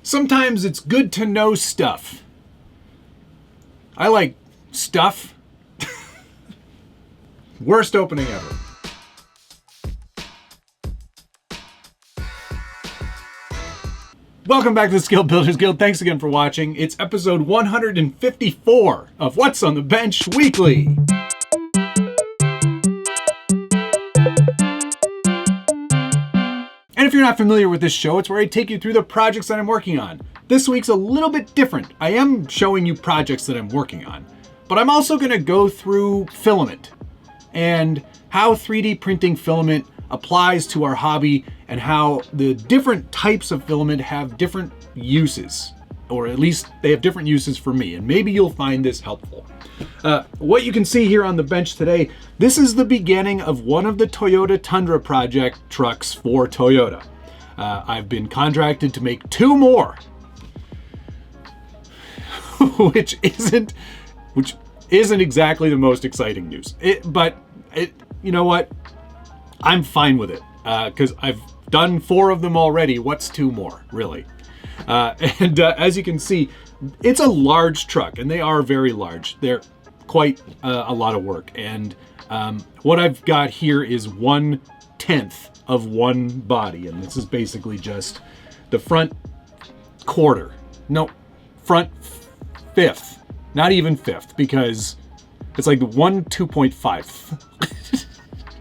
Sometimes it's good to know stuff. I like stuff. Worst opening ever. Welcome back to the Skill Builders Guild. Thanks again for watching. It's episode 154 of What's on the Bench Weekly. And if you're not familiar with this show, it's where I take you through the projects that I'm working on. This week's a little bit different. I am showing you projects that I'm working on, but I'm also going to go through filament and how 3D printing filament applies to our hobby and how the different types of filament have different uses, or at least they have different uses for me, and maybe you'll find this helpful. What you can see here on the bench today, this is the beginning of one of the Toyota Tundra project trucks for Toyota. I've been contracted to make two more, which isn't exactly the most exciting news. But you know what? I'm fine with it because I've done 4 of them already. What's 2 more, really? As you can see, it's a large truck, and they are very large. They're quite a lot of work. And what I've got here is 1/10 of one body, and this is basically just the front quarter. No, front fifth. Not even fifth, because it's like 2.5.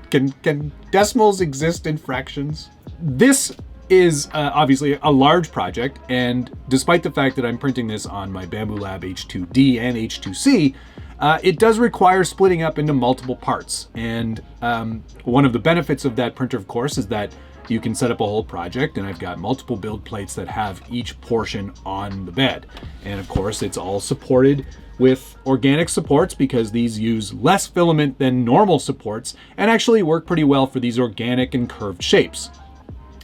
Can decimals exist in fractions? This is obviously a large project, and despite the fact that I'm printing this on my Bamboo Lab H2D and H2C, it does require splitting up into multiple parts. And one of the benefits of that printer, of course, is that you can set up a whole project, and I've got multiple build plates that have each portion on the bed. And of course, it's all supported with organic supports because these use less filament than normal supports and actually work pretty well for these organic and curved shapes.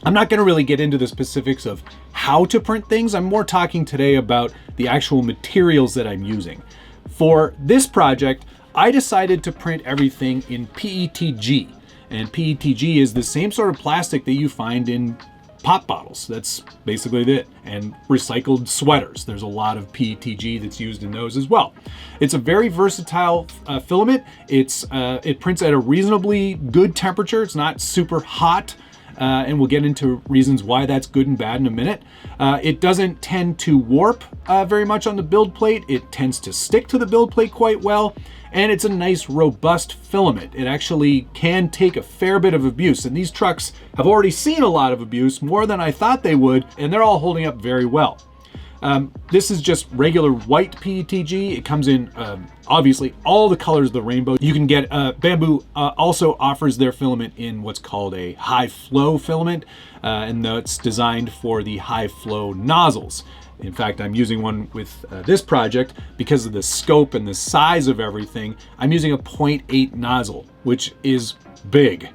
I'm not going to really get into the specifics of how to print things. I'm more talking today about the actual materials that I'm using. For this project, I decided to print everything in PETG. And PETG is the same sort of plastic that you find in pop bottles. That's basically it. And recycled sweaters. There's a lot of PETG that's used in those as well. It's a very versatile filament. It prints at a reasonably good temperature. It's not super hot. And we'll get into reasons why that's good and bad in a minute. It doesn't tend to warp very much on the build plate. It tends to stick to the build plate quite well. And it's a nice, robust filament. It actually can take a fair bit of abuse. And these trucks have already seen a lot of abuse, more than I thought they would, and they're all holding up very well. This is just regular white PETG. It comes in, obviously, all the colors of the rainbow. You can get, Bamboo also offers their filament in what's called a high flow filament, and it's designed for the high flow nozzles. In fact, I'm using one with this project because of the scope and the size of everything. I'm using a 0.8 nozzle, which is big.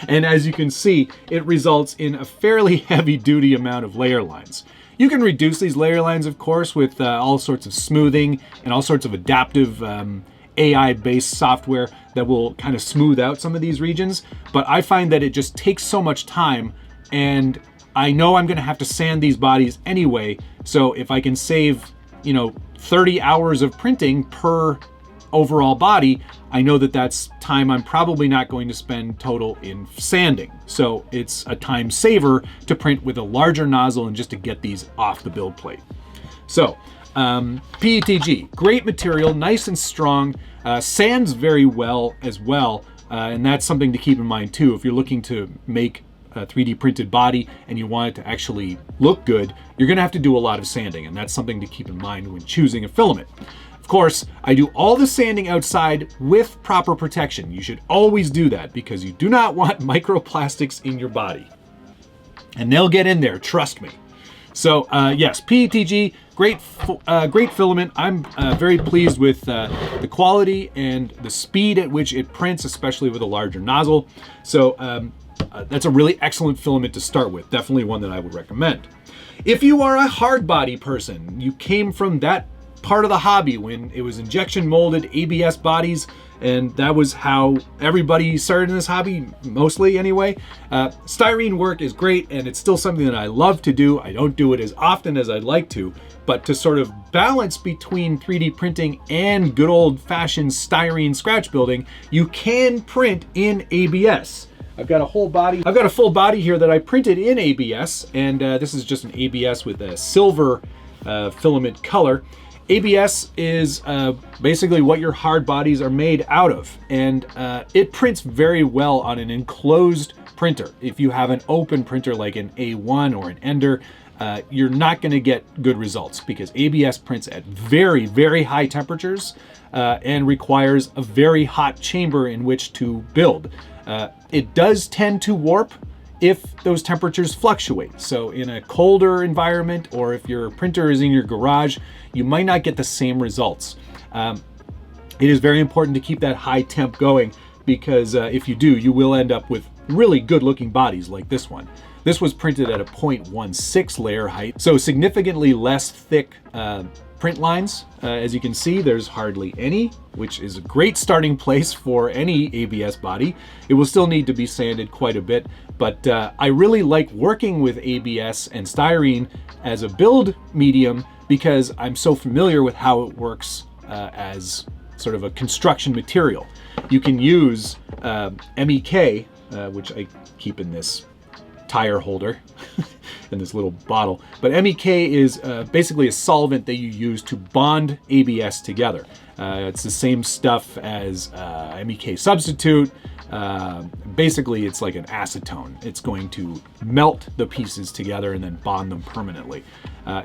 And as you can see, it results in a fairly heavy duty amount of layer lines. You can reduce these layer lines, of course, with all sorts of smoothing and all sorts of adaptive AI-based software that will kind of smooth out some of these regions. But I find that it just takes so much time, and I know I'm going to have to sand these bodies anyway. So if I can save, 30 hours of printing per overall body, I know that that's time I'm probably not going to spend total in sanding. So it's a time saver to print with a larger nozzle and just to get these off the build plate. So PETG, great material, nice and strong, sands very well as well. And that's something to keep in mind too. If you're looking to make a 3D printed body and you want it to actually look good, you're going to have to do a lot of sanding, and that's something to keep in mind when choosing a filament. Of course, I do all the sanding outside with proper protection. You should always do that because you do not want microplastics in your body. And they'll get in there, trust me. So yes, PETG, great filament. I'm very pleased with the quality and the speed at which it prints, especially with a larger nozzle. So that's a really excellent filament to start with. Definitely one that I would recommend. If you are a hard body person, you came from that part of the hobby when it was injection molded ABS bodies, and that was how everybody started in this hobby, mostly anyway. Styrene work is great, and it's still something that I love to do. I don't do it as often as I'd like to, but to sort of balance between 3D printing and good old-fashioned styrene scratch building, you can print in ABS. I've got a full body here that I printed in ABS, and this is just an ABS with a silver filament color. ABS is basically what your hard bodies are made out of, and it prints very well on an enclosed printer. If you have an open printer like an A1 or an Ender, you're not going to get good results because ABS prints at very, very high temperatures and requires a very hot chamber in which to build. It does tend to warp if those temperatures fluctuate. So in a colder environment, or if your printer is in your garage, you might not get the same results. It is very important to keep that high temp going, because if you do, you will end up with really good looking bodies like this one. This was printed at a 0.16 layer height, so significantly less thick print lines. As you can see, there's hardly any, which is a great starting place for any ABS body. It will still need to be sanded quite a bit, but I really like working with ABS and styrene as a build medium because I'm so familiar with how it works as sort of a construction material. You can use MEK, which I keep in this tire holder in this little bottle, but MEK is basically a solvent that you use to bond ABS together. It's the same stuff as MEK substitute. Basically, it's like an acetone. It's going to melt the pieces together and then bond them permanently.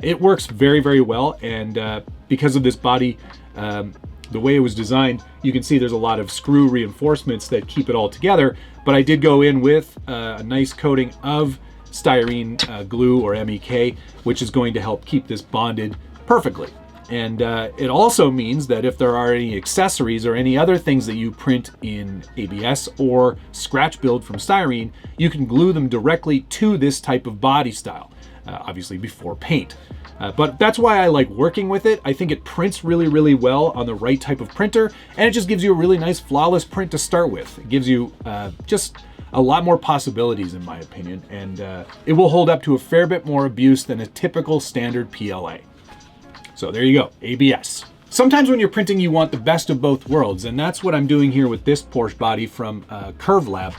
It works very, very well, and because of this body, the way it was designed, you can see there's a lot of screw reinforcements that keep it all together, but I did go in with a nice coating of styrene glue, or MEK, which is going to help keep this bonded perfectly. And it also means that if there are any accessories or any other things that you print in ABS or scratch build from styrene, you can glue them directly to this type of body style, obviously before paint. But that's why I like working with it. I think it prints really, really well on the right type of printer, and it just gives you a really nice flawless print to start with. It gives you just a lot more possibilities, in my opinion, and it will hold up to a fair bit more abuse than a typical standard PLA. So there you go, ABS. Sometimes when you're printing, you want the best of both worlds, and that's what I'm doing here with this Porsche body from Curve Lab.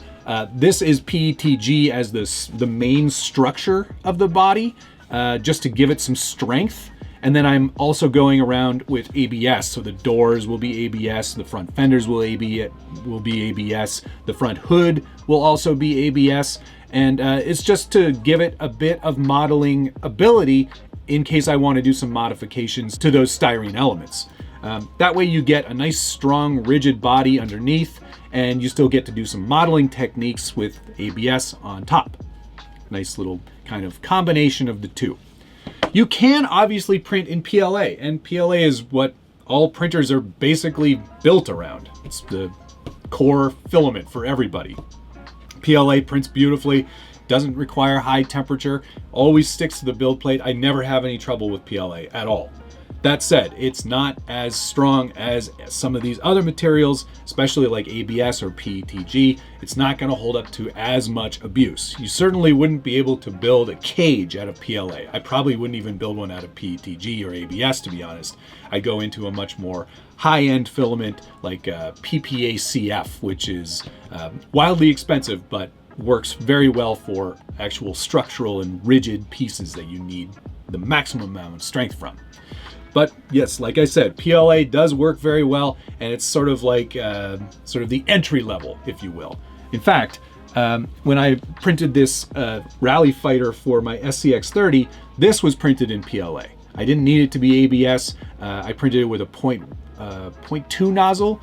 This is PETG as the main structure of the body, just to give it some strength. And then I'm also going around with ABS, so the doors will be ABS, the front fenders will be ABS, the front hood will also be ABS, and it's just to give it a bit of modeling ability in case I want to do some modifications to those styrene elements. That way you get a nice, strong, rigid body underneath, and you still get to do some modeling techniques with ABS on top. Nice little kind of combination of the two. You can obviously print in PLA, and PLA is what all printers are basically built around. It's the core filament for everybody. PLA prints beautifully, doesn't require high temperature, always sticks to the build plate. I never have any trouble with PLA at all. That said, it's not as strong as some of these other materials, especially like ABS or PETG. It's not going to hold up to as much abuse. You certainly wouldn't be able to build a cage out of PLA. I probably wouldn't even build one out of PETG or ABS, to be honest. I'd go into a much more high-end filament like PPACF, which is wildly expensive, but works very well for actual structural and rigid pieces that you need the maximum amount of strength from. But yes, like I said, PLA does work very well, and it's sort of like sort of the entry level, if you will. In fact, when I printed this rally fighter for my SCX30, this was printed in PLA. I didn't need it to be ABS. I printed it with a 0.2 nozzle,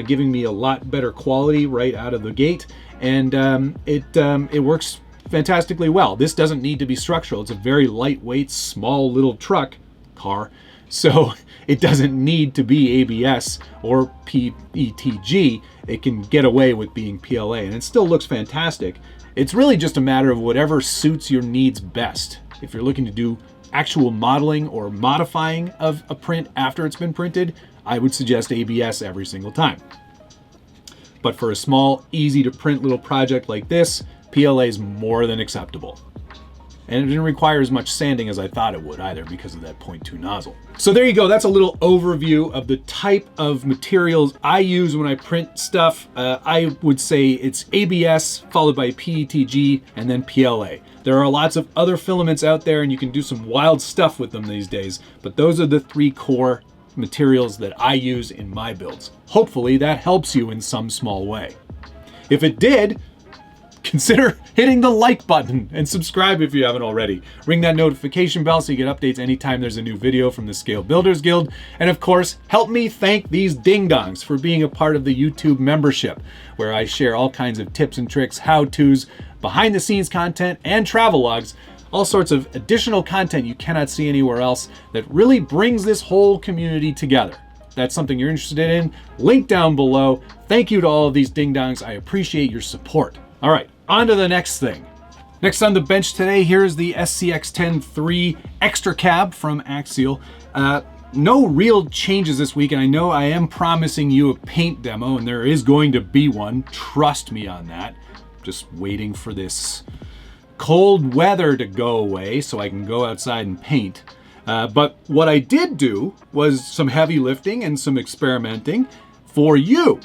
giving me a lot better quality right out of the gate, and it works fantastically well. This doesn't need to be structural. It's a very lightweight, small little car. So it doesn't need to be ABS or PETG. It can get away with being PLA, and it still looks fantastic. It's really just a matter of whatever suits your needs best. If you're looking to do actual modeling or modifying of a print after it's been printed, I would suggest ABS every single time. But for a small, easy to print little project like this, PLA is more than acceptable. And it didn't require as much sanding as I thought it would either because of that 0.2 nozzle. So there you go, that's a little overview of the type of materials I use when I print stuff. I would say it's ABS followed by PETG and then PLA. There are lots of other filaments out there and you can do some wild stuff with them these days, but those are the 3 core materials that I use in my builds. Hopefully that helps you in some small way. If it did, consider hitting the like button and subscribe if you haven't already. Ring that notification bell so you get updates anytime there's a new video from the Scale Builders Guild. And of course, help me thank these ding-dongs for being a part of the YouTube membership, where I share all kinds of tips and tricks, how-tos, behind-the-scenes content, and travelogues. All sorts of additional content you cannot see anywhere else that really brings this whole community together. If that's something you're interested in, link down below. Thank you to all of these ding-dongs. I appreciate your support. All right, on to the next thing. Next on the bench today, here's the SCX103 Extra Cab from Axial. No real changes this week, and I know I am promising you a paint demo, and there is going to be one. Trust me on that. Just waiting for this cold weather to go away so I can go outside and paint. But what I did do was some heavy lifting and some experimenting for you.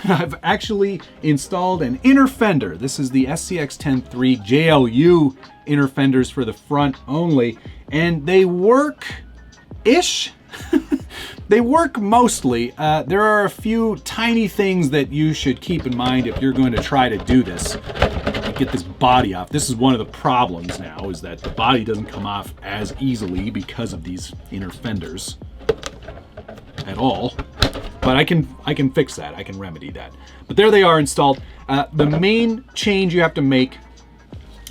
I've actually installed an inner fender. This is the SCX103 JLU inner fenders for the front only, and they work-ish. They work mostly. There are a few tiny things that you should keep in mind if you're going to try to do this. Get this body off. This is one of the problems now, is that the body doesn't come off as easily because of these inner fenders at all. But I can fix that. I can remedy that. But there they are installed. The main change you have to make,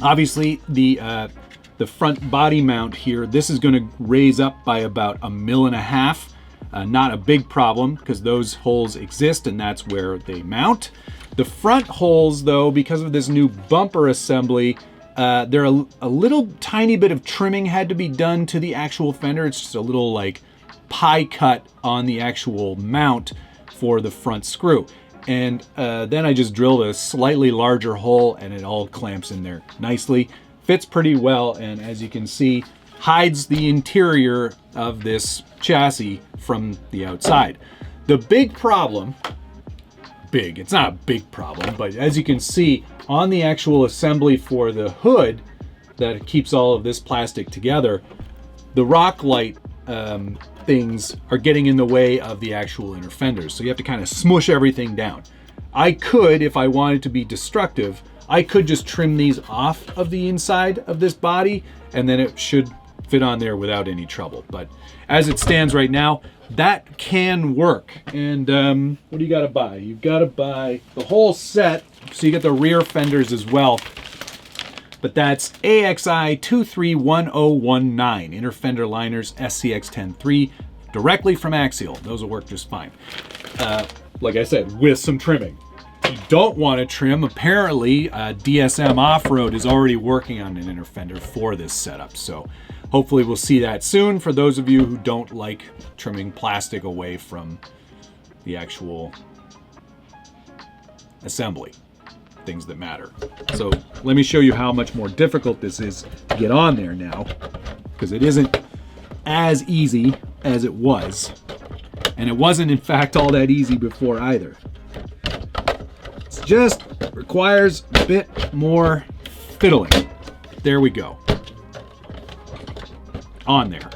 obviously, the front body mount here. This is going to raise up by about 1.5 mils. Not a big problem because those holes exist and that's where they mount. The front holes, though, because of this new bumper assembly, there are a little tiny bit of trimming had to be done to the actual fender. It's just a little like pie cut on the actual mount for the front screw. And then I just drilled a slightly larger hole and it all clamps in there nicely. Fits pretty well, and as you can see, hides the interior of this chassis from the outside. The big problem, it's not a big problem, but as you can see on the actual assembly for the hood that keeps all of this plastic together, the rock light things are getting in the way of the actual inner fenders. So you have to kind of smush everything down. I could, if I wanted to be destructive, I could just trim these off of the inside of this body and then it should fit on there without any trouble. But as it stands right now, that can work. And what do you gotta buy? You've gotta buy the whole set. So you get the rear fenders as well. But that's AXI 231019, inner fender liners, SCX103, directly from Axial. Those will work just fine. Like I said, with some trimming. If you don't want to trim, apparently DSM Off-Road is already working on an inner fender for this setup. So hopefully we'll see that soon for those of you who don't like trimming plastic away from the actual assembly, things that matter. So let me show you how much more difficult this is to get on there now, because it isn't as easy as it was. And it wasn't, in fact, all that easy before either. It just requires a bit more fiddling. There we go. On there.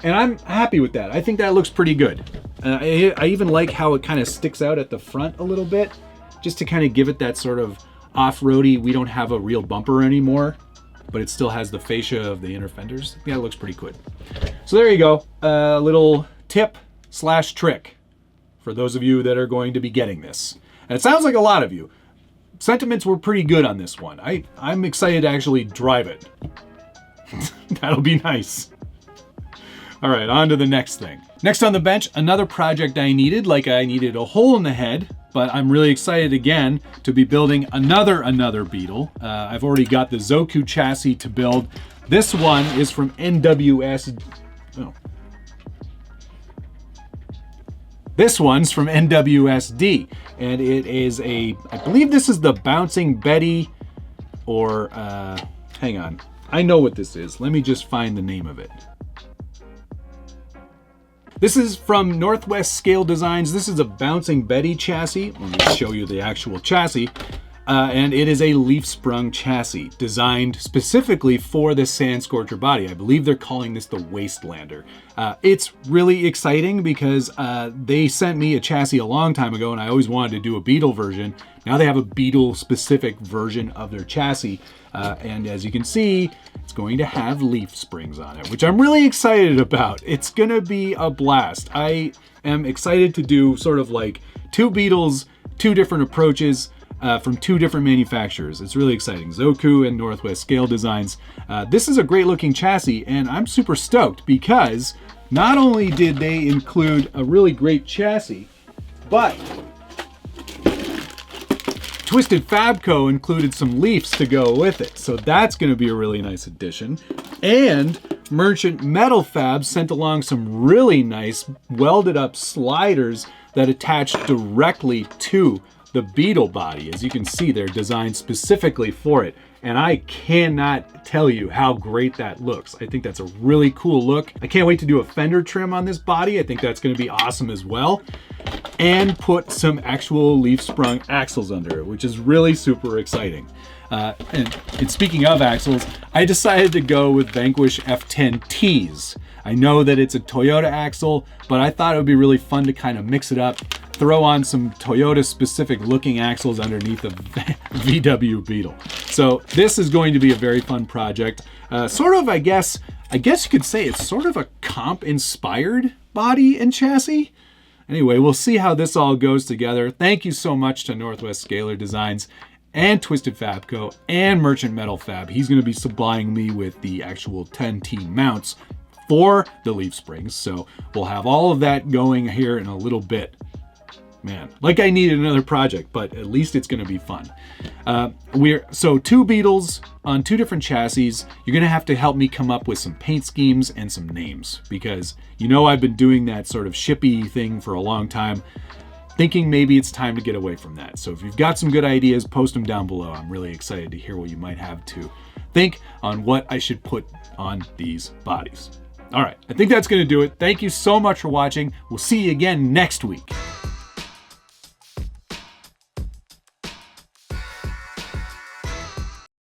And I'm happy with that. I think that looks pretty good. I even like how it kind of sticks out at the front a little bit, just to kind of give it that sort of off-roady, we don't have a real bumper anymore, but it still has the fascia of the inner fenders. Yeah, it looks pretty good. So there you go. A little tip / trick for those of you that are going to be getting this. And it sounds like a lot of you. Sentiments were pretty good on this one. I'm excited to actually drive it. That'll be nice. All right, on to the next thing. Next on the bench, another project I needed, like I needed a hole in the head, but I'm really excited again to be building another Beetle. I've already got the Zoku chassis to build, This one is from NWS. Oh. This one's from NWSD, and it is I believe this is the Bouncing Betty, or, hang on. I know what this is. Let me just find the name of it. This is from Northwest Scale Designs. This is a Bouncing Betty chassis. Let me show you the actual chassis. And it is a leaf sprung chassis designed specifically for the Sand Scorcher body. I believe they're calling this the Wastelander. It's really exciting because they sent me a chassis a long time ago and I always wanted to do a Beetle version. Now they have a Beetle specific version of their chassis. And as you can see, it's going to have leaf springs on it, which I'm really excited about. It's gonna be a blast. I am excited to do sort of like two Beetles, two different approaches, from two different manufacturers. It's really exciting. Zoku and Northwest Scale Designs. This is a great looking chassis and I'm super stoked because not only did they include a really great chassis, but Twisted Fabco included some leaves to go with it. So that's going to be a really nice addition. And Merchant Metal Fab sent along some really nice welded up sliders that attach directly to the Beetle body. As you can see, they're designed specifically for it. And I cannot tell you how great that looks. I think that's a really cool look. I can't wait to do a fender trim on this body. I think that's gonna be awesome as well. And put some actual leaf sprung axles under it, which is really super exciting. And speaking of axles, I decided to go with Vanquish F10Ts. I know that it's a Toyota axle, but I thought it would be really fun to kind of mix it up, throw on some Toyota specific looking axles underneath the VW Beetle. So this is going to be a very fun project. Sort of, I guess you could say it's sort of a comp inspired body and chassis. Anyway, we'll see how this all goes together. Thank you so much to Northwest Scalar Designs and Twisted Fabco and Merchant Metal Fab. He's going to be supplying me with the actual 10T mounts for the leaf springs. So we'll have all of that going here in a little bit. Man, like I needed another project, but at least it's going to be fun. So two Beetles on two different chassis. You're going to have to help me come up with some paint schemes and some names because you know I've been doing that sort of shippy thing for a long time, thinking maybe it's time to get away from that. So if you've got some good ideas, post them down below. I'm really excited to hear what you might have to think on what I should put on these bodies. All right, I think that's going to do it. Thank you so much for watching. We'll see you again next week.